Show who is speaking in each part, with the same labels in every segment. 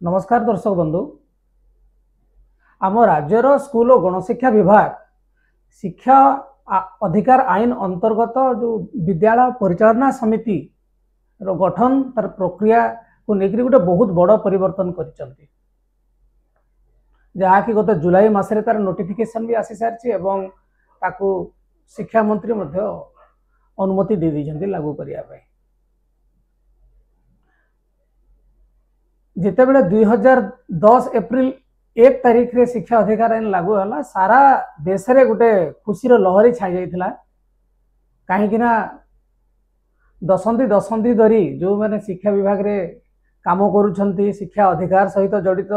Speaker 1: नमस्कार दर्शक बंधु। आम राज्यर स्कूल और गणशिक्षा विभाग शिक्षा अधिकार आईन अंतर्गत जो विद्यालय परिचालना समिति रो गठन तार प्रक्रिया को लेकर गोटे बहुत बड़ परिवर्तन कर जहाँकि गत जुलाई मासरे तार नोटिफिकेशन भी आसी सारी एवं ताकू शिक्षा मंत्री अनुमति दे दी लागू करने। जितेबले 2010 एप्रिल 1 तारिख रे शिक्षा अधिकार आईन लागू है सारा देश रे गोटे खुशीर लहरी छाई जाइथिला। कहीं दशंधि दशंधि धरी जो मैंने शिक्षा विभाग रे काम करुछंती शिक्षा अधिकार सहित जड़ित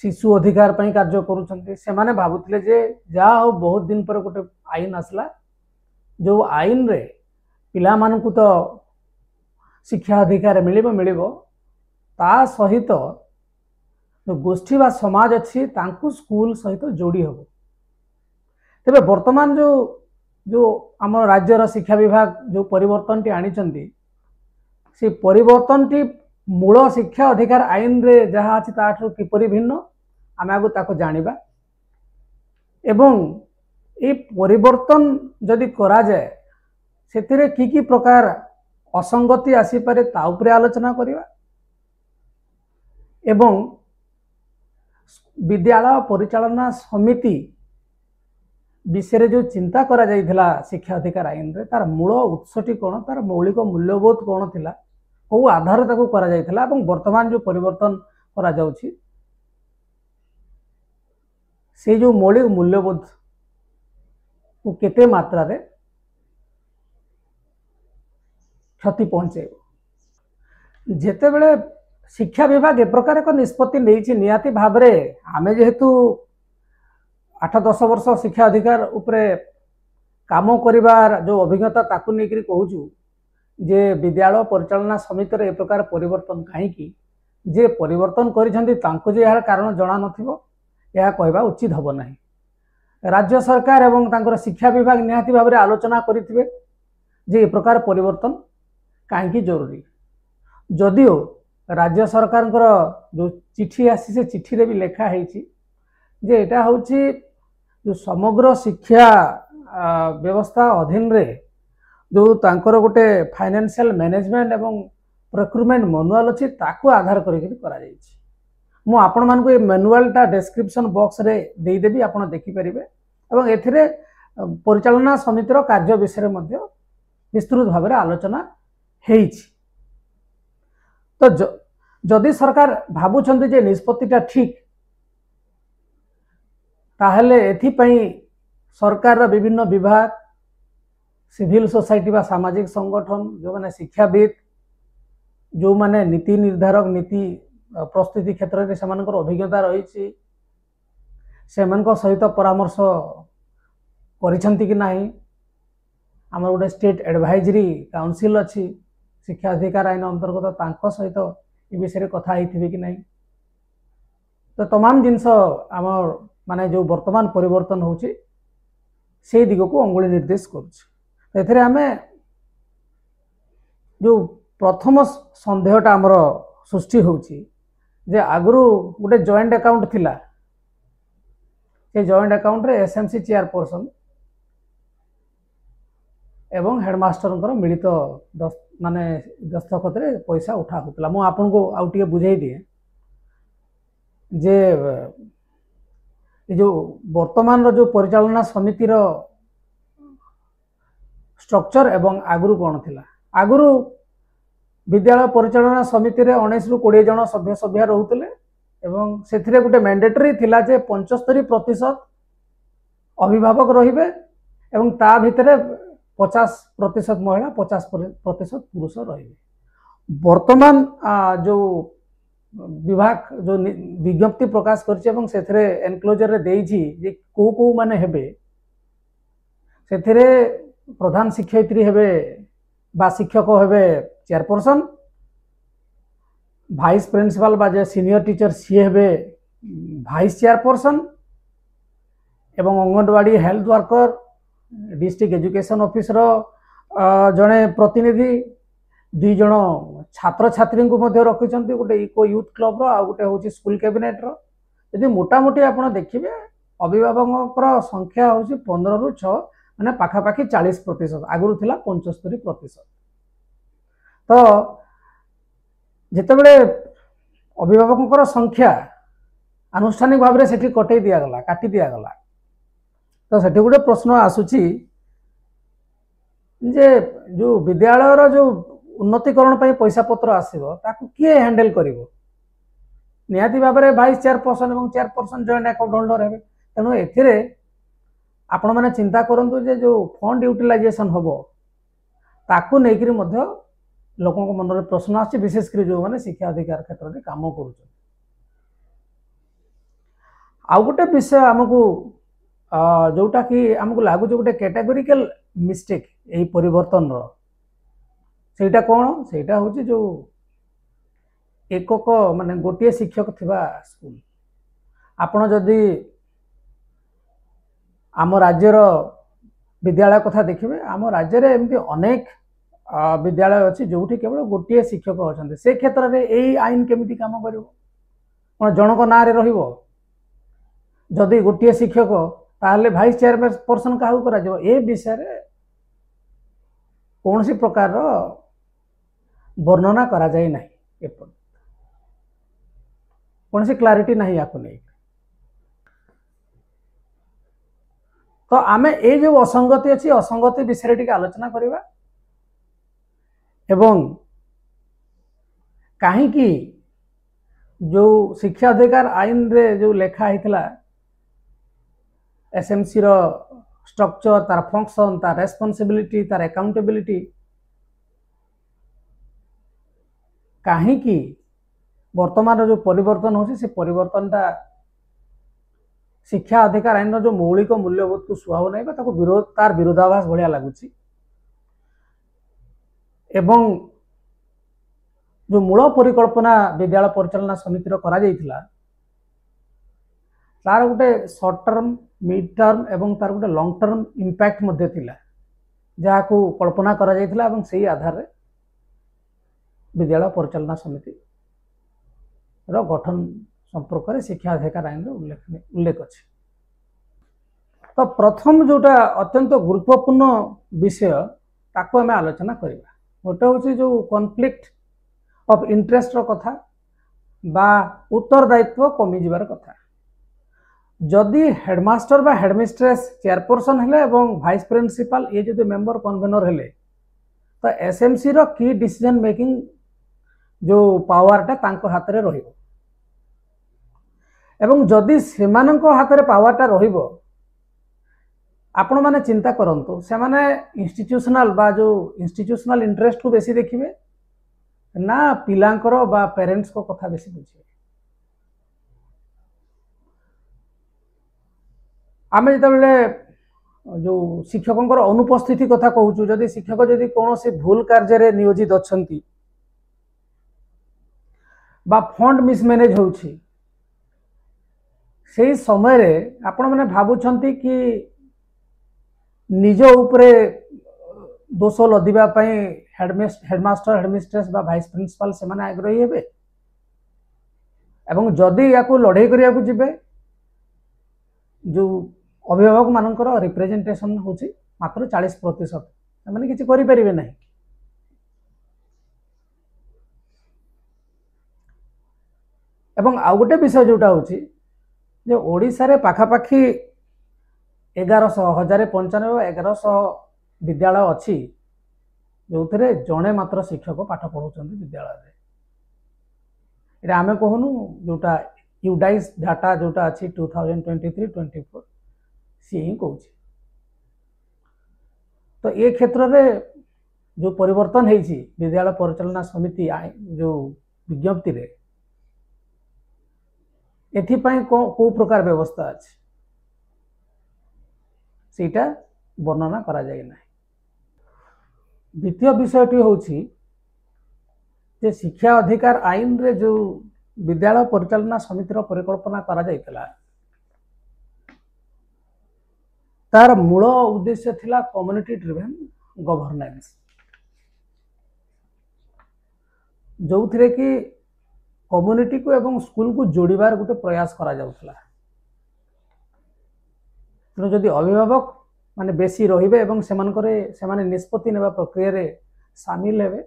Speaker 1: शिशु अधिकार पई कार्य करुछंती से माने भाबुथिले जे जा हो बहुत दिन पर गोटे आईन आसला जो आईन रे पिला मानकु तो शिक्षा अधिकार मिलिबो ता सहित जो गोष्ठी बा समाज अच्छी तांकु स्कूल सहित जोड़ी हम। तेबे वर्तमान जो जो आम राज्यर शिक्षा विभाग जो परिवर्तन टी आनी से परिवर्तन टी मूल शिक्षा अधिकार आईन रे जहाँ अच्छी ताठू किपरि भिन्न आम आगु ताको जानिबा एवं ये परिवर्तन जदि करा जाए सेतिरे की प्रकार असंगति आसी पारे ता उपरे आलोचना करिबा एवं विद्यालय परिचालना समिति विषय जो चिंता करा जाइथिला शिक्षा अधिकार आईन रे तार मूल उत्सटी कौन तार मौलिक मूल्यबोध कौन थिला को आधार ताको करा जाइथिला एवं वर्तमान जो परिवर्तन करा जाउछि से जो मौलिक मूल्यबोध को केते मात्रा रे क्षति पहुंचे जेते बेले शिक्षा विभाग ए प्रकार एक निष्पत्ति नहीं निहाती भाव में आमे जेहेतु 8-10 वर्ष शिक्षा अधिकार उपरे काम करिवार जो अभिज्ञता ताकू लेकर कहूँ जे विद्यालय परिचालना समिति रे ए प्रकार परिवर्तन कहीं जे परिवर्तन करिसेंती तांको जे यार कारण जणा नथिबो या कहबा उचित हबो नाही। राज्य सरकार एवं तांकर शिक्षा विभाग निहाती भाव में आलोचना करिथिबे जे ए प्रकार परिवर्तन कहीं जरूरी जदिओ राज्य सरकार जो चिठी आसी से चिठी रे भी लिखा है जे एटा होची जो समग्र शिक्षा व्यवस्था अधीन रे जो तांकर गोटे फाइनेंशियल मैनेजमेंट एवं प्रोक्यूरमेंट मैनुअल अच्छी ताकू आधार करा जायछि। मु आपण मानकु ए मैनुअलटा डिस्क्रिप्शन बॉक्स रे दे देबी आपण देखि परिबे एवं एथिरे परिचालना समितिर कार्य विषय मध्ये विस्तृत भाव में आलोचना हेछि। तो जदि सरकार भावुंट जे निष्पत्तिटा ठीक ताहले एथिपाई सरकार विभिन्न विभाग सिविल सोसाइटी बा सामाजिक संगठन जो माने शिक्षाविद जो माने नीति निर्धारक नीति प्रस्तुति क्षेत्र में सेमानकर अभिज्ञता रही सहित परामर्श करिसेंती कि नाही आम गोटे स्टेट एडवाइजरी काउंसिल अच्छी शिक्षा अधिकार आईन अंतर्गत तांको सहित ये विषय कथा होइथिबे कि नहीं। तो तमाम जिनस आम माने जो वर्तमान परिवर्तन होची से दिग को अंगुली निर्देश करुचे। आमे जो प्रथम संदेहटा आमर सृष्टि होची जे आगु गोटे जॉइंट अकाउंट थिला से जॉइंट अकाउंट रे एसएमसी चेयरपर्सन एवं हेडमास्टर मिलित माने दस्तखत रे पैसा उठा होता। मु आपन को आउटे बुझाई दिए जे जो वर्तमान जो परिचालना समिति रो स्ट्रक्चर एवं आगुरु कौन थिला आगुरु विद्यालय परिचालना समिति रे 19 रु 20 जन सभ्य रहउतले एवं सेथिरे गुटे मैंडेटरी थिला जे 75% अभिभावक रहिबे एवं ता भितरे 50% महिला 50% पुरुष रहे। वर्तमान जो विभाग जो विज्ञप्ति प्रकाश कर एनक्लोजर रे देइछि जे को माने हेबे सेथिरे प्रधान शिक्षयित्री हेबे बा शिक्षक हेबे चेयरपर्सन वाइस प्रिंसिपल बा जे सीनियर टीचर सी हेबे वाइस चेयरपर्सन एवं anganwadi health worker district education officer जड़े प्रतिनिधि दुई जन छात्र छात्री को रखिंट गोटे इको यूथ क्लब आ गोटे हूँ स्कूल कैबिनेट यदि मोटामोटी आप देखिए अभिभावक संख्या हूँ 15 ରୁ 6 मैंने पाखापाखि 40% आगुरी थिला 75%। तो जितेबले अभिभावक संख्या आनुष्ठानिक भाव में सेठी कटई दिगला काटी दिगला तो सेठी गोटे प्रश्न आसूची जे जो विद्यालय जो उन्नतीकरण पर पैसा पत्र आसो ताकू किए हैंडल करिवो निहाती भाव में वाइस चेयरपर्सन और चेयरपर्सन जॉइंट अकाउंट होल्डर है तेणु ए आपण मैंने चिंता करूँ जे जो फंड यूटिलाइजेशन हम ताकू लेकिन लोकों को मन में प्रश्न आस विशेषकर जो मैंने शिक्षा अधिकार क्षेत्र में कम कर आउ गोटे विषय आमको जोटा कि आमको लगुच गोटे कैटेगोरिकल मिस्टेक यही परिवर्तन सेटा कौन सेटा हूँ जो एकक माने गोटे शिक्षक थिबा स्कूल आपण जदि आम राज्यर विद्यालय कथा देखिए आम राज्य में एमती अनेक विद्यालय अच्छी जो केवल गोटे शिक्षक अच्छा से क्षेत्र में यही आईन केमी कम कर जनक ना जदि गोटे शिक्षक ताहले भाइस चेयरपर्सन क्या कर विषय कौन सी प्रकार वर्णना करा जाए नहीं कौन सी क्लारिटी नहीं या नहीं तो आमे ये जो असंगति अच्छी असंगति विषय टी आलोचना करवा एवं कहीं जो शिक्षा अधिकार आईन रे जो लेखा होता एसएमसी रो स्ट्रक्चर तार फंक्शन तार रेस्पॉन्सिबिलिटी तार अकाउंटेबिलिटी कहीं वर्तमान जो परिवर्तन हो परिवर्तनटा शिक्षा अधिकार आईन जो मौलिक मूल्यबोध को सुहाव नहीं तार विरोधाभास भाया लगुच एवं जो मूल परिकल्पना विद्यालय परिचालना समिति करा जाइथिला तार गोटे शॉर्ट टर्म मिड टर्म एवं तार गोटे लॉन्ग टर्म इंपैक्ट मध्य थिला जहाँ को कल्पना करा जाइथिला एवं सही आधार रे विद्यालय परिचालना समिति रो गठन संपर्क में शिक्षा अधिकार आईन उल्लेख अच्छे। तो प्रथम जोटा अत्यंत गुरुत्वपूर्ण विषय ताको आम आलोचना करवा गोटे हूँ जो कॉन्फ्लिक्ट ऑफ इंटरेस्ट कथा बा उत्तरदायित्व कमी जीवार कथा जदि हेडमास्टर बा हेडमिस्ट्रेस चेयरपर्सन हेले एवं वाइस प्रिंसिपल ये जो मेंबर कन्वेनर हेले तो एसएमसी रो की डिसीजन मेकिंग जो पावरटा तांको हाथ रे रहिबो एवं जदि सेमानंको हाथ रे पावरटा रहिबो आपण माने चिंता करंतु से माने इंस्टीट्यूशनल बा जो इंस्टीट्यूशनल इंटरेस्ट को बेसी देखिबे ना पिलांकर बा पेरेंट्स को कथा बेसी बुझिबे आमे जतबेले जो शिक्षकों अनुपस्थिति कथा कहूँ जदि शिक्षक जदि कौन से भूल कार्य रे नियोजित अच्छंती बा फंड मिसमैनेज होउछि से समय रे आपण माने भाबुछंती कि निज उपरे दोष लदिबा पई हेडमास्टर हेडमिस्ट्रेस बा वाइस प्रिंसिपल से माने आग्रही हेबे एवं जदि याकू लड़ाई करिया को जिबे जो अभिभावक मानकर रिप्रेजेंटेशन होछि मात्र 40% माने किछि करि परिबे नाही एवं आउ गोटे विषय जोटा होछि जे ओडिसा रे पाखापाखि 1195 विद्यालय अच्छी जो थे जड़े मात्र शिक्षक पाठ पढ़ाऊँ विद्यालय ये आम कहूनु जोटा यूडाइस डाटा जोटा अच्छी 2023-24 सी ही कौन तो ये क्षेत्र में जो परिवर्तन होती विद्यालय परिचालना समिति जो विज्ञप्ति रे एथिपाई को प्रकार व्यवस्था अच्छी सीटा वर्णना करा जाए ना। द्वितीय विषयटी हूँ शिक्षा अधिकार आईन रे जो विद्यालय परिचालना समितिर परिकल्पना करा जाइतला तार मूल उद्देश्य थिला कम्युनिटी ड्रिवेन गवर्नेंस जो थे कि कम्युनिटी को एवं स्कूल को जोड़बार गोटे प्रयास करा जाउथला। तेणु जदि अभिभावक माने बेसी रहिबे एवं सेमाने निष्पत्ति नेबा प्रक्रिया रे सामिल हेबे,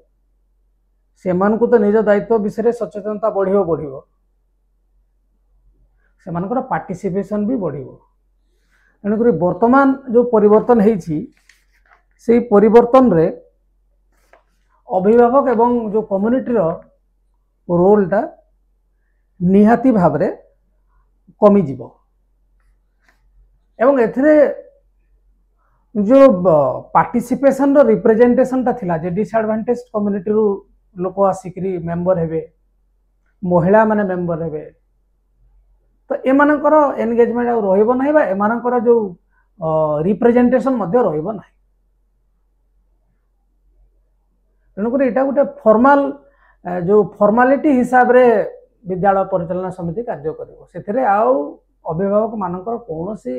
Speaker 1: सेमानकु तो निज दायित्व विषय सचेतनता बढ़िबो सेमानकर पार्टिसिपेशन भी बढ़िबो। तेणुक वर्तमान जो परिवर्तन होइछि से परिवर्तन रे अभिभावक एवं जो कम्युनिटी रोलटा निहाती भाव रे कमी जीवो एवं एथिरे जो पार्टिसिपेशन रो रिप्रेजेंटेशन ता थिला जे डिसएडवांटेज कम्युनिटी रो लोक आसिकरी मेंबर हेबे, महिला माने मेंबर हेबे, तो एमानकर एंगेजमेंट आ रहिबो नाही बा एमानकर जो रिप्रेजेंटेशन मध्य रहिबो नाही। तेणुक एटा गोटे फॉर्मल जो फॉर्मालिटी हिसाब रे विद्यालय परिचालना समिति कार्य करिवो। सेथिरे आउ अभिभावक मानकर कोनोसी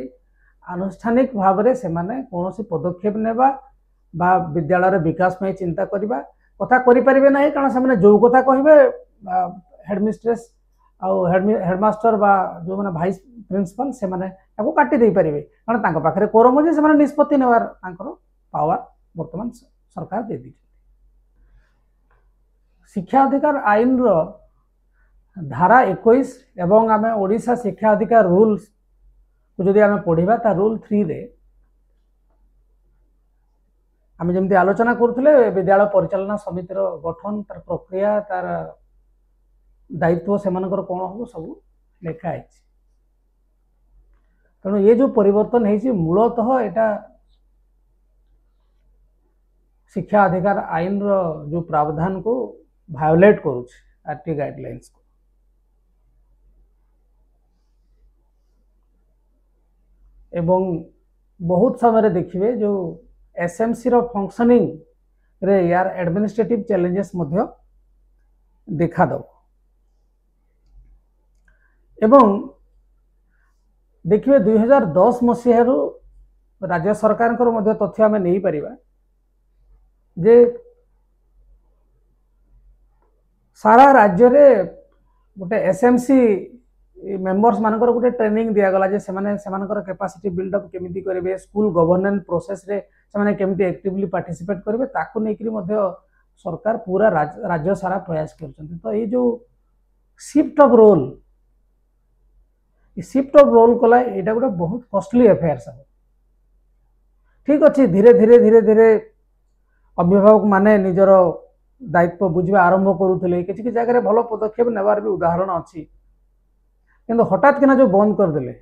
Speaker 1: आनुष्ठानिक भाव रे सेमाने कोनोसी पदक्षेप नेबा बा विद्यालय विकास में चिंता करबा कथा करि परिबे नाही, कारण सेमाने जो कथा कहिबे हेडमिस्ट्रेस आउ हेडमास्टर बा जो माने भाइस प्रिंसिपल से माने ताको काटी दे परिबे, कारण तांको पाखरे कोरम जे सेमाने निष्पत्ति नेबार तांकर पावर वर्तमान सरकार दे दी। शिक्षा अधिकार आईन रो धारा 21 एवं आमे ओडिशा शिक्षा अधिकार रूल्स को जदि आमे पढ़िबा ता रूल 3 रे आमे जेमति आलोचना करथले विद्यालय परिचालना समिति रो गठन तार प्रक्रिया तार दायित्व सेमानकर कोन हो सब लेखा है। तेणु ये जो परिवर्तन है मूलतः एटा शिक्षा अधिकार आईन रो जो प्रावधान को वायोलेट करूछ आरटी गाइडलाइंस को। एवं बहुत समय देखिए जो एसएमसी रो फंक्शनिंग रे यार एडमिनिस्ट्रेटिव चैलेंजेस मध्य देखा दो। एवं देखिए 2010 मसीह राज्य सरकार तथ्य आम नहीं पारिबा जे सारा राज्य रे गोटे एसएमसी मेंबर्स मानकर गोटे ट्रेनिंग दिया गला जे सेमानकर कैपेसिटी बिल्डअप केमिति करेबे, स्कूल गवर्नेंस प्रोसेस रे सेमाने केमिति एक्टिवली पार्टिसिपेट करेबे ताकू नेकरी मध्य सरकार पूरा राज्य सारा प्रयास करछन। तो ये जो शिफ्ट ऑफ रोल कला एटा गोटे बहुत कॉस्टली अफेयर सब। ठीक अच्छे धीरे धीरे धीरे धीरे अभिभावक माने निजर दायित्व बुझा आरंभ करुले, किसी जगह भल पदक्षेप नेबार भी उदाहरण अच्छी, किंतु हठात किना जो बंद करदे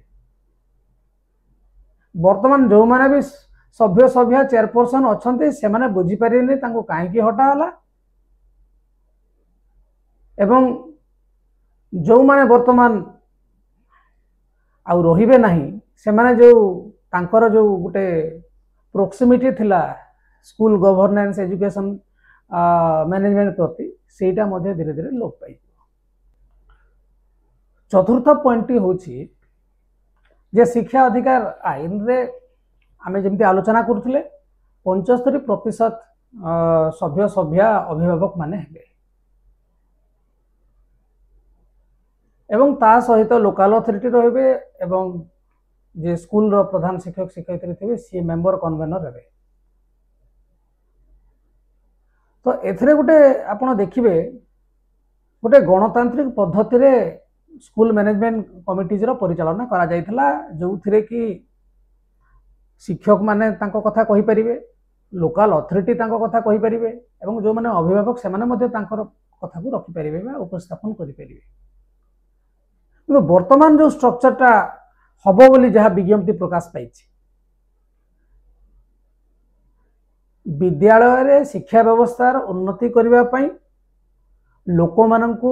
Speaker 1: वर्तमान जो माने भी सभ्य सभ्य चेयरपर्सन अच्छा से माने बुझी पारे कहीं हटाला एवं जो माने वर्तमान आउ रहिबे नहीं से माने जो तांकर जो गोटे प्रोक्सिमिटी थिला स्कूल गवर्नेंस एजुकेशन मैनेजमेंट प्रति सेटा मध्य धीरे धीरे लोप पाई। चतुर्थ पॉइंट होची जे शिक्षा अधिकार आईन रे आमे जेमती आलोचना करथले 75% सभ्य सभ्या अभिभावक माने हेबे एवं ता सहित लोकल अथॉरिटी रहिबे एवं जे स्कूल रो प्रधान शिक्षक शिक्षयित्री थे सी मेंबर कन्वेनर हेबे। तो एथरे गोटे आपण देखिबे गोटे गणतांत्रिक पद्धति रे स्कूल मैनेजमेंट कमिटीज रो परिचालना करा जायथला, जो थिरे कि शिक्षक माने तांको कथा कहि परिबे, लोकल अथॉरिटी तांको कथा कहि परिबे एवं जो माने अभिभावक से माने मध्ये तांकर कथा को रखि परिबे बा उपस्थापन करि परिबे। तो वर्तमान जो स्ट्रक्चरटा हबो बोली जहा विज्ञप्ति प्रकाश पाइछि, विद्यालय रे शिक्षा व्यवस्थार उन्नति करबा पई लोक माननकु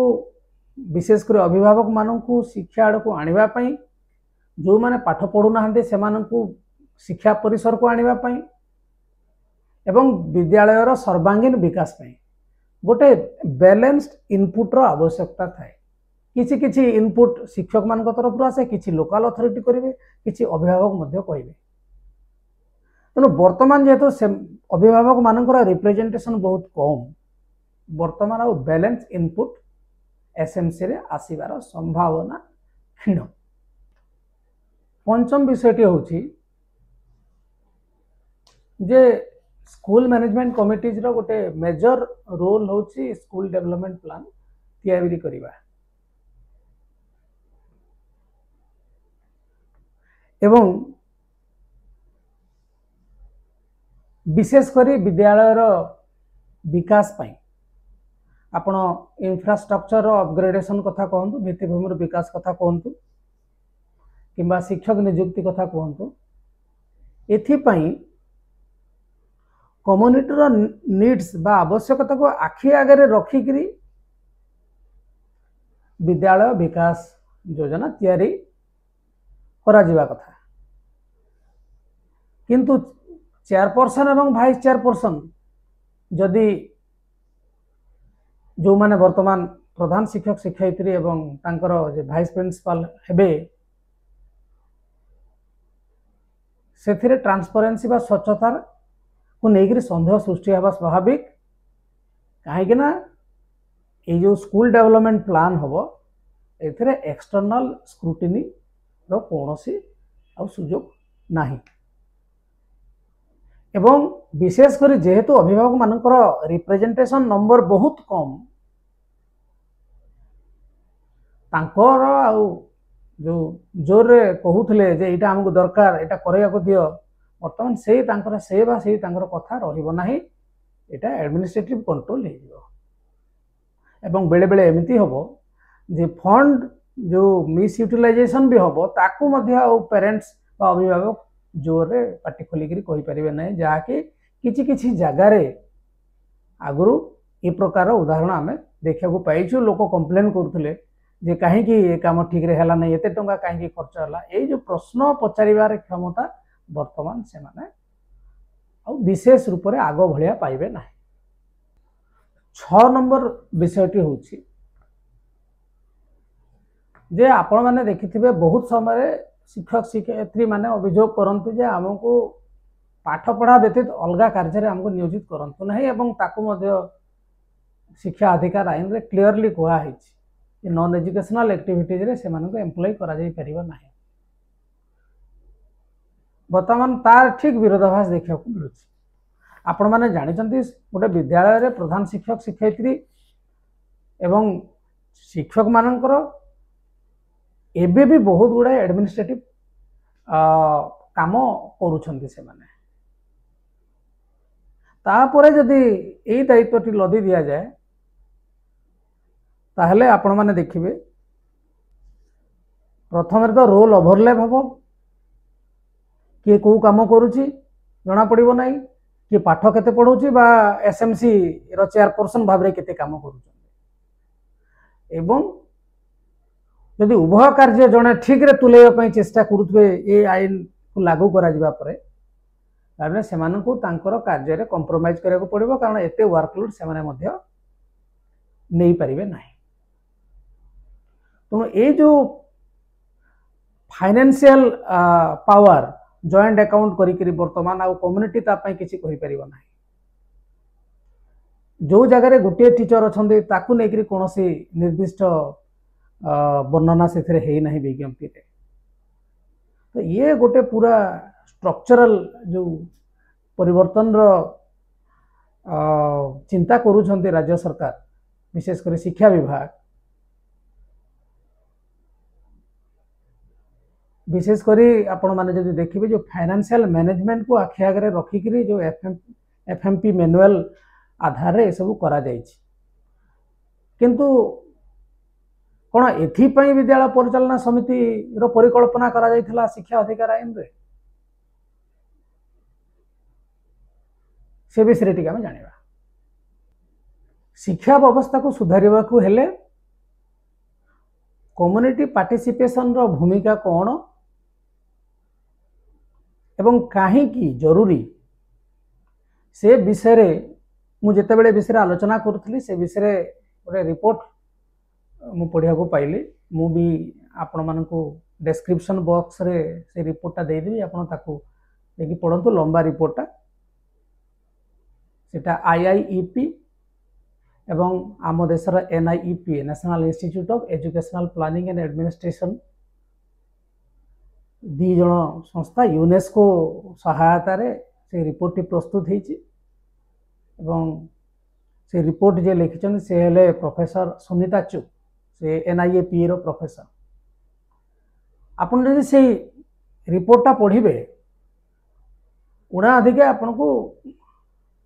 Speaker 1: विशेषकर अभिभावक माननकु शिक्षा आड़ को आनिबा पई, जो माने पाठ पढ़ु नाहंते से माननकु शिक्षा परिसर को आनिबा पई एवं विद्यालय रो सर्वांगीन विकास पई गोटे बैलेंस्ड इनपुट रो आवश्यकता थाए। किछि किछि इनपुट शिक्षक मान तरफ आसे, किछि लोकल अथॉरिटी करेंगे, किछि अभिभावक मध्य कहिबे। तेणु वर्तमान जेहेतु अभिभावक मानकर रिप्रेजेंटेशन बहुत कम वर्तमान आउ बैलेंस इनपुट एसएमसी रे आसीबार संभावना क्षीण। पंचम विषयटी होची जे स्कूल मैनेजमेंट कमिटीज रो गोटे मेजर रोल होची स्कूल डेवलपमेंट प्लान तैयारी करिबा एवं विशेष करी विद्यालय रो विकास पाई आपण इंफ्रास्ट्रक्चर अपग्रेडेशन कथा कहतु, भित्तिभूमि विकास कथा कहतु किंबा शिक्षक नियुक्ति कथा कहतु, एथिपाई कम्युनिटी रो नीड्स बा आवश्यकता को आखि आगे रखिकरी विद्यालय विकास योजना तैयारी करा जिबा कथा। किंतु चेयरपर्सन एवं वाइस चेयरपर्सन जदि जो माने वर्तमान प्रधान शिक्षक शिक्षयित्री एवं तांकर जे वाइस प्रिंसिपल हेबे से ट्रांसपेरेंसी बा स्वच्छता को लेकर सन्देह सृष्टि हवा स्वाभाविक। कहीं ये जो स्कूल डेवलपमेंट प्लान हम ए एक्सटर्नल स्क्रूटिनी रो कौनसी सुजोग नहीं एवं विशेषकर जेहेतु अभिभावक मानकर रिप्रेजेंटेशन नंबर बहुत कम तांकर आउ जो जोर कहूले जे यहाँ आमको दरकार यहाँ करने दियो बर्तमान से कथा रही एडमिनिस्ट्रेटिव कंट्रोल हो बेले बेले एमती हम जे फंड जो मिस यूटिलाइजेशन भी हम ताकू पेरेंट्स अभिभावक जोर पार्टी खोलिक कहींपारे ना जहाँकि किसी जगार आगु ये प्रकार उदाहरण आम देखा पाइछु। लोक कंप्लेन करुले जे कहीं ये कम ठीक रे हला नहीं एते टंका कहीं खर्च हला ये जो प्रश्न पचारिबार क्षमता वर्तमान से माने विशेष रूप से आग भलिया पाइबे ना। 6 नंबर विषयटी होची जे आपण माने देखिथिबे बहुत समय शिक्षक शिक्षयित्री माने अभियोग करते जे आमको पाठ पढ़ा व्यतीत अलग कार्य आमको नियोजित करंतु नहीं एवं ताकू मध्य शिक्षा अधिकार आईन रे क्लियरली कहुई नॉन एजुकेशनल एक्टिविटीज रे से मानको एम्प्लॉय करा जाई परिबा नाही। वर्तमान तार ठीक विरोधाभास देखा मिलूँ। आपण मैंने जानते गोटे विद्यालय रे प्रधान शिक्षक शिक्षयित्री एवं शिक्षक मानकर एबे भी बहुत गुड़ा एडमिनिस्ट्रेटिव काम करुछंती से माने तापरे जदि यही दायित्वटी लदी दिया जाए ताहले आपण माने देखिबे प्रथम तो रोल ओभरलैप हम किए कौ कम करुच्ची जना पड़ो ना कि पाठ केते पढ़ाऊँ बा एसएमसी रो चेयरपर्सन भाव में केते काम करुछन एवं यदि उभय कार्य जड़े ठीक रे तुलैया चेष्टा करुवे ये आईन को लागू करा से मानकु तांकर कार्य रे कंप्रोमाइज करने पड़ो कारण एते वर्कलोड से माने मध्य नहीं पारिबे नाही। तेणु ये जो फाइनेंशियल पावर जॉइंट अकाउंट करी वर्तमान आउ कम्युनिटी तापाई किसी कहि परिबो नाही। जो जगह गोटे टीचर अच्छा ताकू लेकर कौन निर्दिष्ट वर्णना से है विज्ञप्ति रे तो ये गोटे पूरा स्ट्रक्चरल जो परिवर्तन रो चिंता करुछंती राज्य सरकार विशेषकर शिक्षा विभाग विशेषकर आपण माने जदि देखिबे जो फाइनेंशियल मैनेजमेंट को आखि आगे रखिक जो एफएमपी मैनुअल आधार रे सब करा जायछि किंतु कौन एथिपाई विद्यालय परिचालना समिति रो परिकल्पना करा जायथिला शिक्षा अधिकार आईन रे से विषय टी आम जाना शिक्षा व्यवस्था को सुधारिबा को हेले कम्युनिटी पार्टिसिपेशन रो भूमिका कौन एवं कहीं जरूरी से विषय रे मु जेतेबेले विषय आलोचना करुथली से विषय गोटे रिपोर्ट मु पढ़िया को पाइली मु भी आपण मानकु डिस्क्रिप्शन बॉक्स रे से रिपोर्टटा दे देबी आपण ताकू देखि पढंतु लंबा रिपोर्टटा सेटा आईआईईपी एवं आम देशर NIEP national institute of educational planning and administration दी जन संस्था यूनेस्को सहायता रे से रिपोर्ट टी प्रस्तुत होती से रिपोर्ट जे लिखिं से हेले प्रोफेसर सुनीता चुग से NIEP रो प्रोफेसर आपन जदि से रिपोर्टा पढ़े उड़ा अधिक आपन को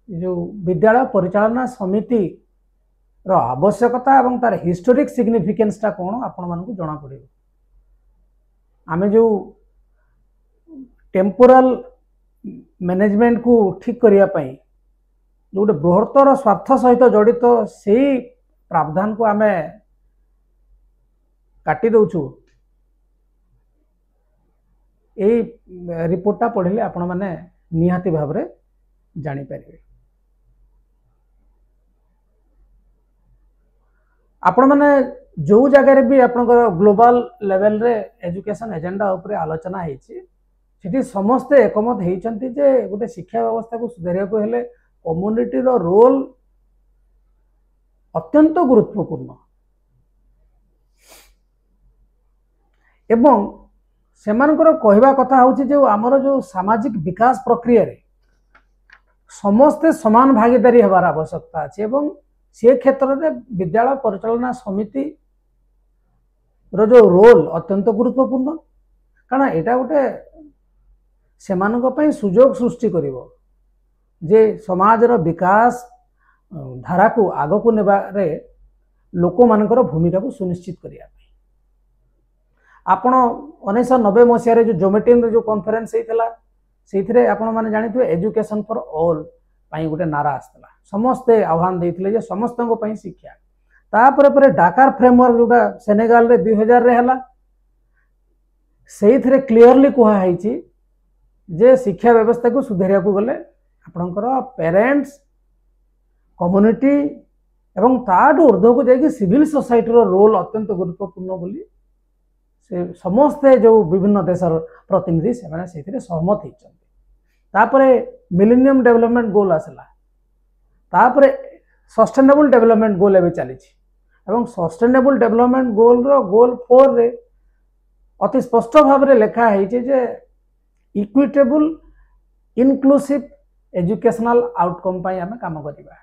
Speaker 1: जो विद्यालय परिचालना समिति रो आवश्यकता एवं तार हिस्टोरिक सिग्निफिकेंस टा कौन आपण मानक जना पड़े आमे जो टेम्पोरल मैनेजमेंट को ठीक करिया पई जो गोटे बृहत्तर स्वार्थ सहित जड़ित से प्रावधान को आमे काटी दउछु ए रिपोर्टा पढ़ले आपण माने निहाती भाव रे जानी पारिबे आपण माने जो जगह भी आपण ग्लोबल लेवल रे एजुकेशन एजेंडा ऊपर आलोचना हेछि सेठी समस्ते एकमत हेइचंती जे गोटे शिक्षा व्यवस्था को सुधारिया को हेले कम्युनिटी रो रोल अत्यंत गुरुत्वपूर्ण एवं सेमानकर कहवा कथा होछि जे हमर जो सामाजिक विकास प्रक्रिया रे समस्ते समान भागीदारी हबार आवश्यकता अछि एवं से क्षेत्र में विद्यालय परिचालना समिति रो जो रोल अत्यंत गुरुत्वपूर्ण कारण एटा गोटे सेमानक पई सुजोग सृष्टि करिवो जे समाज रो विकास धारा को आगो को नेबारे लोक मानकर भूमिका को सुनिश्चित करिया आपण 1990 मसीह जो जोमेटिन जो कॉन्फ्रेंस होता से आपण मैंने जानी एजुकेशन फॉर ऑल पाई गोटे नारा आसला समस्ते आह्वान देते जे समस्त शिक्षा तापर पर डाकार फ्रेमवर्क जोटा सेनेगाल रे 2000 रे हला से क्लीयरली कहुई जे शिक्षा व्यवस्था को सुधारिया को गले आपणकर पेरेंट्स कम्युनिटी एवं ताठू ऊर्ध्व को जाकि सिविल सोसाइटी रो रोल अत्यंत गुरुत्वपूर्ण बोली से समस्ते जो विभिन्न देशर प्रतिनिधि से माने से सहमत होते मिलेनियम डेवलपमेंट गोल आसला तापरे सस्टेनेबल डेवलपमेंट गोल एवं चली सस्टेनेबल डेवलपमेंट गोल रो गोल 4 रे अति स्पष्ट भाव रे लिखा है जे इक्विटेबल इनक्लूसिव एजुकेशनल आउटकम पाई आमे काम करिबा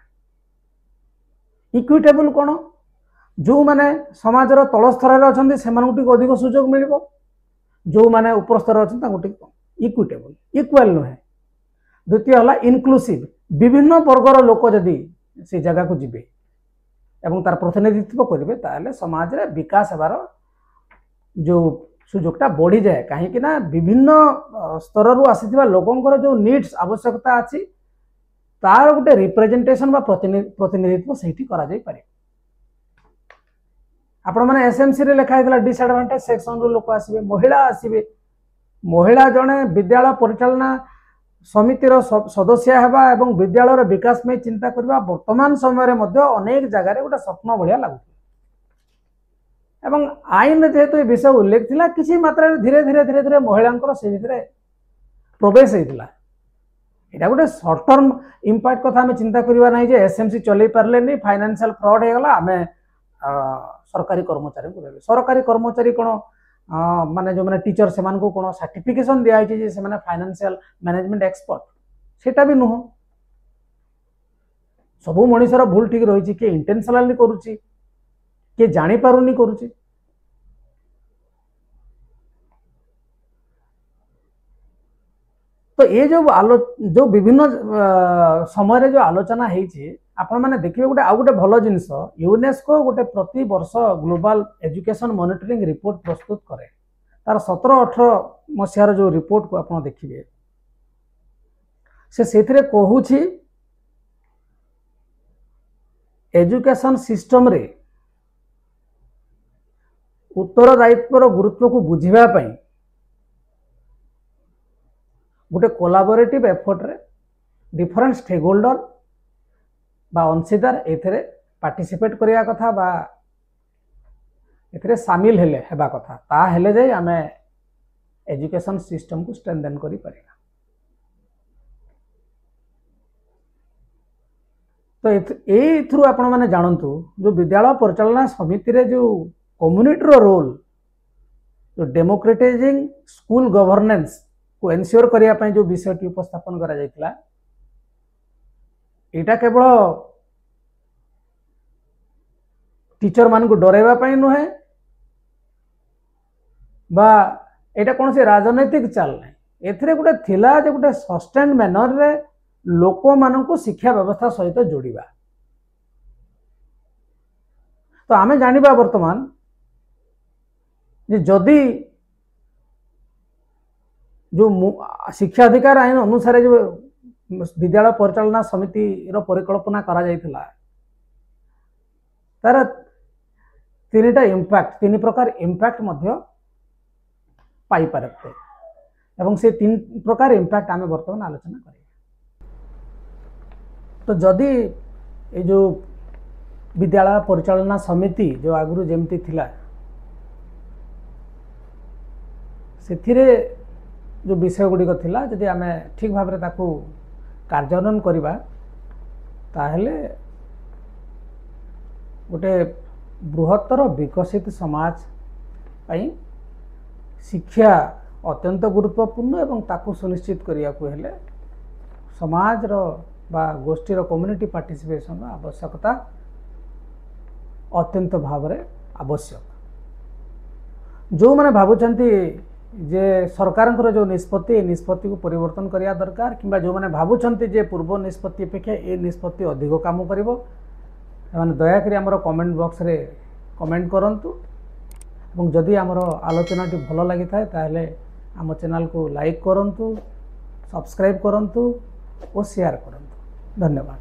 Speaker 1: इक्विटेबल कोन जो माने समाज रो तल स्तर रे अछंती सेमानकु टिक अधिक सुजोग मिलिबो जो माने ऊपर स्तर रे अछंती ताकु टिक इक्विटेबल इक्वल नहे द्वितीय हला इनक्लूसिव विभिन्न वर्गर लोक जदि से जगह को जिबे एवं तार प्रतिनिधित्व करेंगे ताले समाज रे विकास हेबार जो सुजोगटा बढ़ी जाए कहीं ना विभिन्न स्तर रु आसीथिबा लोकंकर जो नीड्स आवश्यकता अछि तार गोटे रिप्रेजेंटेशन बा प्रतिनिधित्व सेठी करा जाई पारे आपण माने एसएमसी रे लिखा हैतला डिसएडवांटेज सेक्शन रो लोक आसीबे महिला जने विद्यालय परिचालना समितिर सदस्य हेबा एवं विद्यालय विकास में चिंता करबा वर्तमान समय रे मध्य अनेक जगह रे गोटे स्वप्न बढ़िया लागु एवं आईन जेहेतु ये विषय उल्लेख थिला किसी मात्रा रे धीरे धीरे महिलांकर से भितरे प्रवेश हेतिला एटा गोटे शॉर्ट टर्म इंपैक्ट कथा हमें चिंता करबा नै जे एसएमसी चलै पारले नै फाइनेंशियल फ्रॉड हे गला हमें सरकारी कर्मचारी को देबे सरकारी कर्मचारी कोन माने जो माने टीचर से मान को कोन सर्टिफिकेशन दिया है जे माने फाइनेंशियल मैनेजमेंट एक्सपर्ट सेटा भी नुह सबु मनीषर भूल ठीक रही कि इंटेंशनली करूची के जानी पारुनी करूची तो ये जो विभिन्न समय जो आलोचना है आपण माने देखिए गोटे आ गोटे भल जिनस यूनेस्को गोटे प्रति वर्ष ग्लोबल एजुकेशन मॉनिटरिंग रिपोर्ट प्रस्तुत करे तार 17-18 मसीहार जो रिपोर्ट को आपण देखिए से कहूची एजुकेशन सिस्टम रे उत्तरदायित्वर गुरुत्व को बुझिबा पई गोटे कोलाबोरेटिव एफर्ट रे डिफरेंट स्टेक होल्डर बा अंशीदार एथरे पार्टिसिपेट करिया कथा बा एथरे शामिल हेबा कथा ता हेले जाई आमे एजुकेशन सिस्टम को स्ट्रेंथन करि परिबा तो एथ्रु आपण मैंने जानतु जो विद्यालय परिचालना समिति रे जो कम्युनिटी रोल जो डेमोक्रेटाइजिंग स्कूल गवर्नेंस को एनश्योर करने जो विषय उपस्थापन करा जायतिला एटा केवल टीचर मान को डरैवा नुहे बा एटा कौन से राजनैतिक चाल नहीं एथिरे गोटे थिला जे गोटे सस्टेन मैनर रे लोक मान को शिक्षा व्यवस्था सहित जोड़िबा। तो आमे जानिबा वर्तमान जे जदि जो शिक्षा अधिकार आईन अनुसार जो विद्यालय परिचालना समिति रो परिकल्पना करा जायतिला तार तीन प्रकार इम्पैक्ट मध्य पाई पारते एवं से 3 प्रकार इम्पैक्ट आमे वर्तमान आलोचना करिया। तो जदि ये जो विद्यालय परिचालना समिति जो आगुरु जेमती थिला सेथिरे जो विषय गुड़िक थिला जदि आमे ठीक भाव ताकू कार्यान्वयन करिबा ताहेले गोटे बृहत्तर विकसित समाज पाई शिक्षा अत्यंत गुरुत्वपूर्ण एवं ताकू सुनिश्चित करिया को हेले समाज रो बा गोष्ठी रो कम्युनिटी पार्टिसिपेशन आवश्यकता अत्यंत भाव रे आवश्यक। जो माने भाबुचंती जे सरकार जो निष्पत्ति को परिवर्तन करिया दरकार किंबा जो माने भाबुचंती जे पूर्व निष्पत्ति अपेक्षा ए निष्पत्ति अधिक काम करिवो माने दया करी हमरो कमेंट बॉक्स रे कमेंट करंतु एवं जदि हमरो आलोचना टी भलो लागि थाए ताहले हम चैनल को लाइक करंतु सब्सक्राइब करंतु और शेयर करंतु। धन्यवाद।